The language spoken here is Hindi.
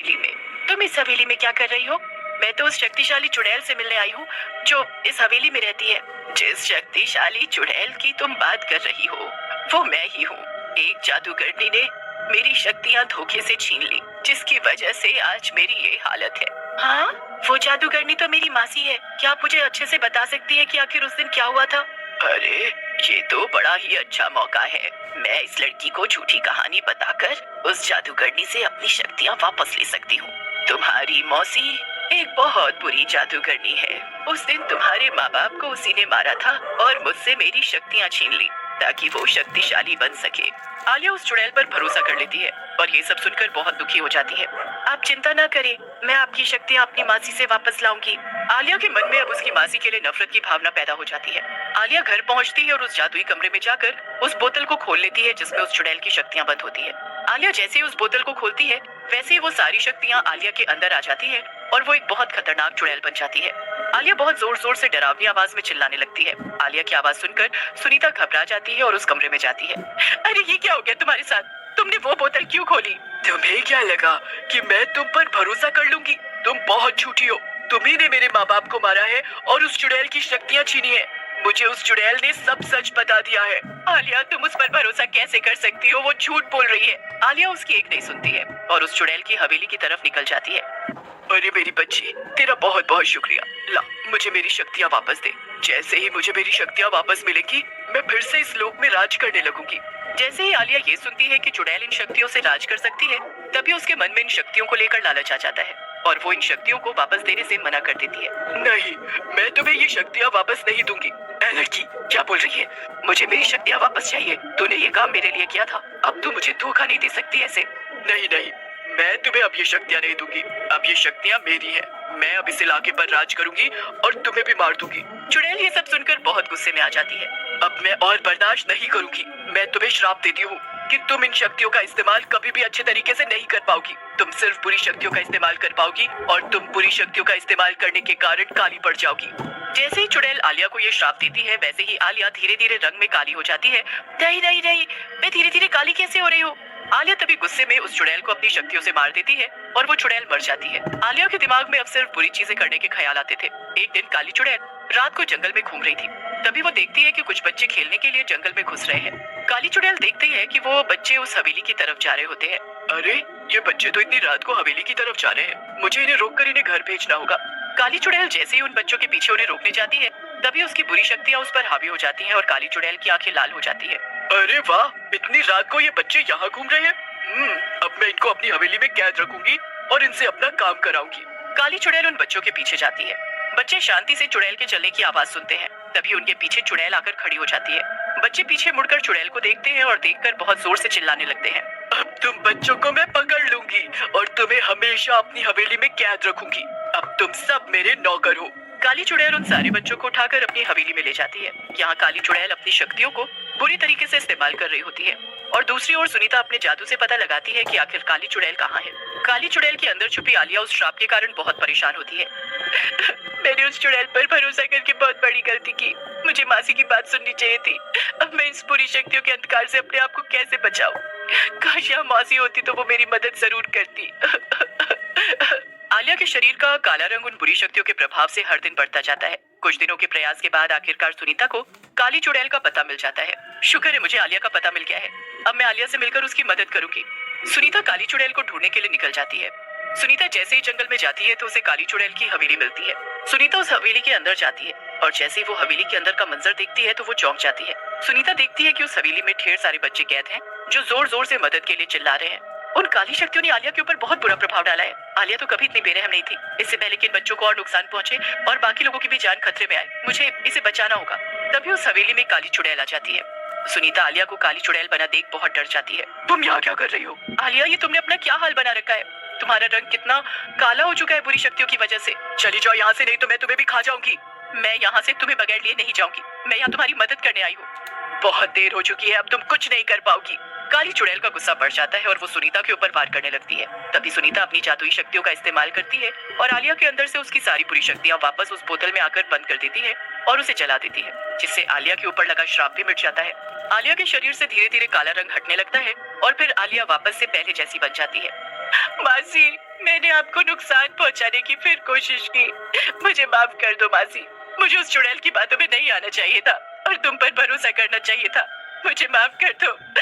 हवेली में। तुम इस हवेली में क्या कर रही हो? मैं तो उस शक्तिशाली चुड़ैल से मिलने आई हूँ जो इस हवेली में रहती है। जिस शक्तिशाली चुड़ैल की तुम बात कर रही हो वो मैं ही हूँ। एक जादूगरनी ने मेरी शक्तियाँ धोखे से छीन ली, जिसकी वजह से आज मेरी ये हालत है। हाँ, वो जादूगरनी तो मेरी मासी है। क्या आप मुझे अच्छे से बता सकती हैं कि आखिर उस दिन क्या हुआ था? अरे, ये तो बड़ा ही अच्छा मौका है। मैं इस लड़की को झूठी कहानी बताकर उस जादूगरनी से अपनी शक्तियाँ वापस ले सकती हूँ। तुम्हारी मौसी एक बहुत बुरी जादूगरनी है। उस दिन तुम्हारे माँ बाप को उसी ने मारा था और मुझसे मेरी शक्तियाँ छीन ली ताकि वो शक्तिशाली बन सके। आलिया उस चुड़ैल पर भरोसा कर लेती है और ये सब सुनकर बहुत दुखी हो जाती है। आप चिंता ना करें, मैं आपकी शक्तियाँ अपनी मासी से वापस लाऊंगी। आलिया के मन में अब उसकी मासी के लिए नफरत की भावना पैदा हो जाती है। आलिया घर पहुंचती है और उस जादुई कमरे में जाकर उस बोतल को खोल लेती है जिसमें उस चुड़ैल की शक्तियाँ बंद होती है। आलिया जैसे ही उस बोतल को खोलती है वैसे ही वो सारी शक्तियाँ आलिया के अंदर आ जाती है और वो एक बहुत खतरनाक चुड़ैल बन जाती है। आलिया बहुत जोर जोर से डरावनी आवाज में चिल्लाने लगती है। आलिया की आवाज सुनकर सुनीता घबरा जाती है और उस कमरे में जाती है। अरे, ये क्या हो गया तुम्हारे साथ? तुमने वो बोतल क्यों खोली? तुम्हें क्या लगा कि मैं तुम पर भरोसा कर लूंगी? तुम बहुत झूठी हो। तुम्ही ने मेरे माँ बाप को मारा है और उस चुड़ैल की शक्तियाँ छीनी है। मुझे उस चुड़ैल ने सब सच बता दिया है। आलिया, तुम उस पर भरोसा कैसे कर सकती हो? वो झूठ बोल रही है। आलिया उसकी एक नहीं सुनती है और उस चुड़ैल की हवेली की तरफ निकल जाती है। अरे मेरी बच्ची, तेरा बहुत बहुत शुक्रिया। ला, मुझे मेरी शक्तियाँ वापस दे। जैसे ही मुझे मेरी शक्तियाँ वापस मिलेंगी मैं फिर से इस लोक में राज करने लगूंगी। जैसे ही आलिया ये सुनती है कि चुड़ैल इन शक्तियों से राज कर सकती है, तभी उसके मन में इन शक्तियों को लेकर लालच आ जाता है और वो इन शक्तियों को वापस देने से मना कर देती है। नहीं, मैं तुम्हें ये शक्तियाँ वापस नहीं दूंगी। ए लड़की, क्या बोल रही है? मुझे मेरी शक्तियाँ वापस चाहिए। तूने ये काम मेरे लिए किया था, अब तू मुझे धोखा नहीं दे सकती ऐसे। नहीं नहीं, मैं तुम्हें अब ये शक्तियाँ नहीं दूंगी। अब ये शक्तियाँ मेरी हैं। मैं अब इस इलाके पर राज करूंगी और तुम्हें भी मार दूंगी। चुड़ैल ये सब सुनकर बहुत गुस्से में आ जाती है। अब मैं और बर्दाश्त नहीं करूंगी। मैं तुम्हें श्राप देती हूँ कि तुम इन शक्तियों का इस्तेमाल कभी भी अच्छे तरीके से नहीं कर पाओगी। तुम सिर्फ बुरी शक्तियों का इस्तेमाल कर पाओगी और तुम बुरी शक्तियों का इस्तेमाल करने के कारण काली पड़ जाओगी। जैसे ही चुड़ैल आलिया को ये श्राप देती है वैसे ही आलिया धीरे धीरे रंग में काली हो जाती है। नहीं नहीं नहीं, मैं धीरे धीरे काली कैसे हो रही हूँ? आलिया तभी गुस्से में उस चुड़ैल को अपनी शक्तियों से मार देती है और वो चुड़ैल मर जाती है। आलिया के दिमाग में अब सिर्फ बुरी चीजें करने के ख्याल आते थे। एक दिन काली चुड़ैल रात को जंगल में घूम रही थी। तभी वो देखती है कि कुछ बच्चे खेलने के लिए जंगल में घुस रहे हैं। काली चुड़ैल देखती है कि वो बच्चे उस हवेली की तरफ जा रहे होते हैं। अरे, ये बच्चे तो इतनी रात को हवेली की तरफ जा रहे हैं। मुझे इन्हें रोककर इन्हें घर भेजना होगा। काली चुड़ैल जैसे ही उन बच्चों के पीछे उन्हें रोकने जाती है तभी उसकी बुरी शक्तियाँ उस पर हावी हो जाती हैं और काली चुड़ैल की आंखें लाल हो जाती है। अरे वाह, इतनी रात को ये बच्चे यहाँ घूम रहे हैं। अब मैं इनको अपनी हवेली में कैद रखूंगी और इनसे अपना काम कराऊंगी। काली चुड़ैल उन बच्चों के पीछे जाती है। बच्चे शांति से चुड़ैल के चलने की आवाज सुनते हैं। तभी उनके पीछे चुड़ैल आकर खड़ी हो जाती है। बच्चे पीछे मुड़कर चुड़ैल को देखते हैं और देखकर बहुत जोर से चिल्लाने लगते हैं। अब तुम बच्चों को मैं पकड़ लूंगी और तुम्हें हमेशा अपनी हवेली में कैद रखूंगी। अब तुम सब मेरे नौकर हो। काली चुड़ैल उन सारे बच्चों को उठाकर अपनी हवेली में ले जाती है। यहाँ काली चुड़ैल अपनी शक्तियों को बुरी तरीके से इस्तेमाल कर रही होती है और दूसरी ओर सुनीता अपने जादू से पता लगाती है कि आखिर काली चुड़ैल कहाँ है। काली चुड़ैल के अंदर छुपी आलिया उस श्राप के कारण बहुत परेशान होती है। मैंने उस चुड़ैल पर भरोसा करके बहुत बड़ी गलती की। मुझे मासी की बात सुननी चाहिए थी। अब मैं इस बुरी शक्तियों के अंधकार से अपने आप को कैसे बचाऊं? काश यहाँ मासी होती तो वो मेरी मदद जरूर करती। आलिया के शरीर का काला रंग उन बुरी शक्तियों के प्रभाव से हर दिन बढ़ता जाता है। कुछ दिनों के प्रयास के बाद आखिरकार सुनीता को काली चुड़ैल का पता मिल जाता है। शुक्र है मुझे आलिया का पता मिल गया है। अब मैं आलिया से मिलकर उसकी मदद करूंगी। सुनीता काली चुड़ैल को ढूंढने के लिए निकल जाती है। सुनीता जैसे ही जंगल में जाती है तो उसे काली चुड़ैल की हवेली मिलती है। सुनीता उस हवेली के अंदर जाती है और जैसे ही वो हवेली के अंदर का मंजर देखती है तो वो चौंक जाती है। सुनीता देखती है कि उस हवेली में ढेर सारे बच्चे कैद हैं जो जोर जोर से मदद के लिए चिल्ला रहे हैं। उन काली शक्तियों ने आलिया के ऊपर बहुत बुरा प्रभाव डाला है। आलिया तो कभी इतनी बेरहम नहीं थी। इससे पहले कि इन बच्चों को और नुकसान पहुंचे और बाकी लोगों की भी जान खतरे में आए, मुझे इसे बचाना होगा। तभी उस हवेली में काली चुड़ैल आ जाती है। सुनीता आलिया को काली चुड़ैल बना देख बहुत डर जाती है। तुम यहाँ क्या कर रही हो? आलिया, ये तुमने अपना क्या हाल बना रखा है? तुम्हारा रंग कितना काला हो चुका है बुरी शक्तियों की वजह से। चली जाओ यहाँ से, नहीं तो मैं तुम्हें भी खा जाऊंगी। मैं यहाँ से तुम्हें बगैर लिए नहीं जाऊंगी। मैं यहाँ तुम्हारी मदद करने आई हूँ। बहुत देर हो चुकी है, अब तुम कुछ नहीं कर पाओगी। काली चुड़ैल का गुस्सा बढ़ जाता है और वो सुनीता के ऊपर वार करने लगती है। तभी सुनीता अपनी जादुई शक्तियों का इस्तेमाल करती है और आलिया के अंदर से उसकी सारी बुरी शक्तियाँ वापस उस बोतल में आकर बंद कर देती है और उसे जला देती है, जिससे आलिया के ऊपर लगा श्राप भी मिट जाता है। आलिया के शरीर से धीरे धीरे काला रंग हटने लगता है और फिर आलिया वापस से पहले जैसी बन जाती है। मासी, मैंने आपको नुकसान पहुंचाने की फिर कोशिश की। मुझे माफ कर दो मासी। मुझे उस चुड़ैल की बातों में नहीं आना चाहिए था और तुम पर भरोसा करना चाहिए था। मुझे माफ कर दो।